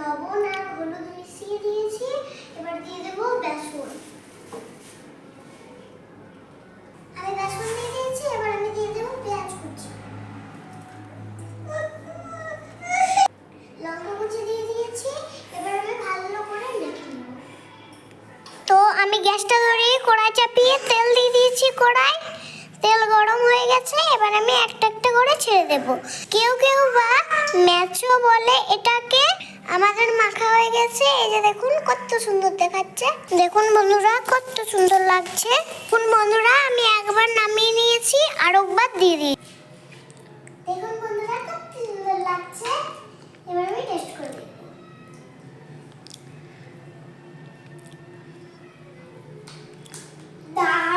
লবণ আর হলুদ মিশিয়ে দিয়েছি। এবার দিয়ে দেবো বেসন। আমি বেসন দিয়ে দিয়েছি। এবার আমি দিয়ে দেবো পেঁয়াজ কুচি, লঙ্কা কুচি দিয়ে দিয়েছি। এবার আমি ভালো করে মেখে নেব। তো আমি গ্যাসটা ধরিয়ে কড়াই চাপিয়ে তেল দিয়ে দিয়েছি। কড়াই তেল গরম হয়ে গেছে। এবার আমি একটা একটা করে ছেড়ে দেব। কেউ কেউ বা ম্যাচও বলে এটাকে। আমাদের মাখা হয়ে গেছে। এই যে দেখুন কত সুন্দর দেখাচ্ছে। দেখুন বন্ধুরা কত সুন্দর লাগছে। দেখুন বন্ধুরা আমি একবার নামিয়ে নিয়েছি, আর একবার দিয়ে দিই। দেখুন বন্ধুরা কত সুন্দর লাগছে। এবার আমি টেস্ট করে দেখব। দারুণ